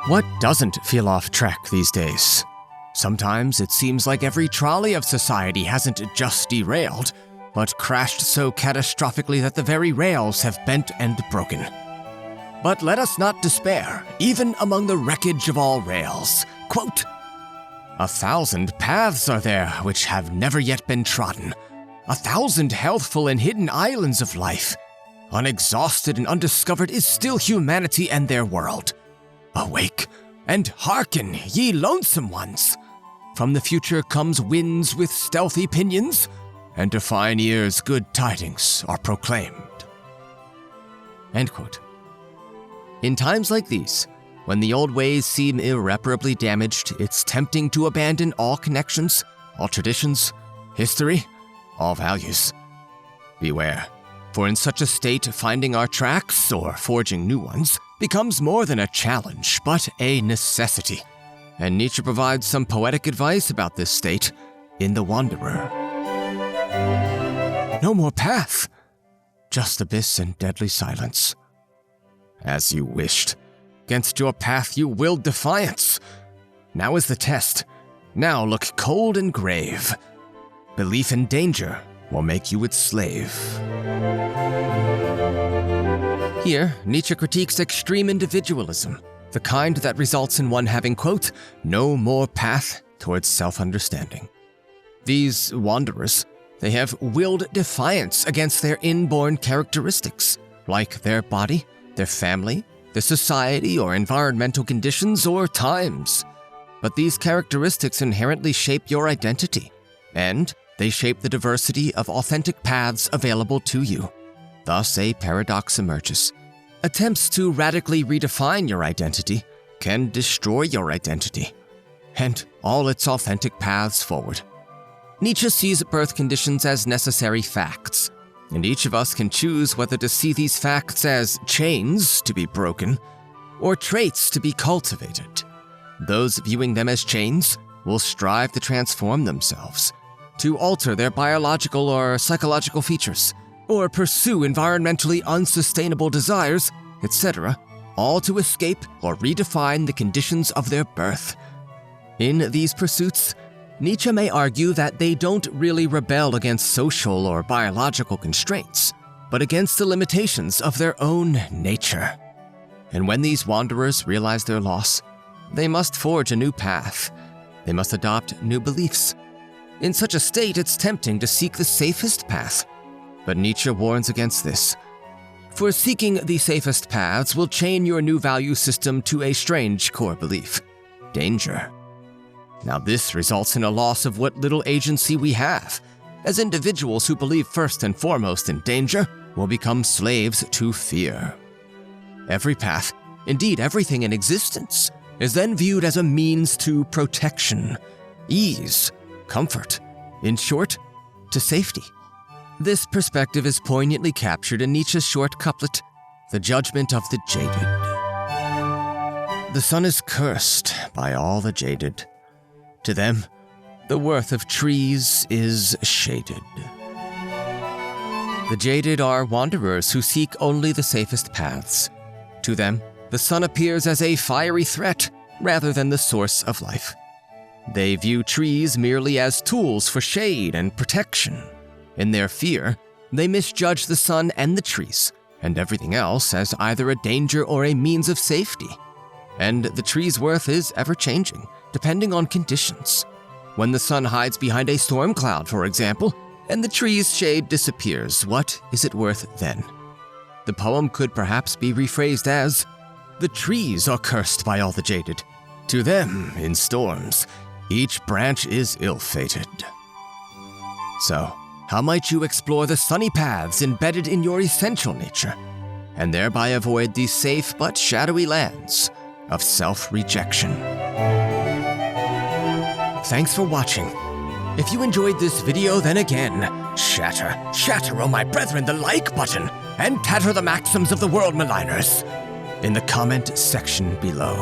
What doesn't feel off track these days? Sometimes it seems like every trolley of society hasn't just derailed, but crashed so catastrophically that the very rails have bent and broken. But let us not despair, even among the wreckage of all rails. Quote, "1,000 paths are there which have never yet been trodden, 1,000 healthful and hidden islands of life. Unexhausted and undiscovered is still humanity and their world. Awake and hearken, ye lonesome ones. From the future comes winds with stealthy pinions, and to fine ears good tidings are proclaimed." End quote. In times like these, when the old ways seem irreparably damaged, it's tempting to abandon all connections, all traditions, history, all values. Beware, for in such a state, finding our tracks or forging new ones becomes more than a challenge, but a necessity. And Nietzsche provides some poetic advice about this state in The Wanderer. No more path, just abyss and deadly silence. As you wished, 'gainst your path you willed defiance. Now is the test, now look cold and grave. Belief in danger will make you its slave. Here, Nietzsche critiques extreme individualism, the kind that results in one having, quote, no more path towards self-understanding. These wanderers, they have willed defiance against their inborn characteristics, like their body, their family, their society or environmental conditions or times. But these characteristics inherently shape your identity, and they shape the diversity of authentic paths available to you. Thus, a paradox emerges. Attempts to radically redefine your identity can destroy your identity, and all its authentic paths forward. Nietzsche sees birth conditions as necessary facts, and each of us can choose whether to see these facts as chains to be broken or traits to be cultivated. Those viewing them as chains will strive to transform themselves, to alter their biological or psychological features, or pursue environmentally unsustainable desires, etc., all to escape or redefine the conditions of their birth. In these pursuits, Nietzsche may argue that they don't really rebel against social or biological constraints, but against the limitations of their own nature. And when these wanderers realize their loss, they must forge a new path. They must adopt new beliefs. In such a state, it's tempting to seek the safest path, but Nietzsche warns against this. For seeking the safest paths will chain your new value system to a strange core belief: danger. Now this results in a loss of what little agency we have, as individuals who believe first and foremost in danger will become slaves to fear. Every path, indeed everything in existence, is then viewed as a means to protection, ease, comfort, in short, to safety. This perspective is poignantly captured in Nietzsche's short couplet, The Judgement of the Jaded. The sun is cursed by all the jaded. To them, the worth of trees is shaded. The jaded are wanderers who seek only the safest paths. To them, the sun appears as a fiery threat rather than the source of life. They view trees merely as tools for shade and protection. In their fear, they misjudge the sun and the trees, and everything else as either a danger or a means of safety. And the tree's worth is ever-changing, depending on conditions. When the sun hides behind a storm cloud, for example, and the tree's shade disappears, what is it worth then? The poem could perhaps be rephrased as, the trees are cursed by all the jaded. To them, in storms, each branch is ill-fated. So, how might you explore the sunny paths embedded in your essential nature, and thereby avoid the safe but shadowy lands of self-rejection? Thanks for watching. If you enjoyed this video, then again, shatter, oh my brethren, the like button, and tatter the maxims of the world maligners in the comment section below.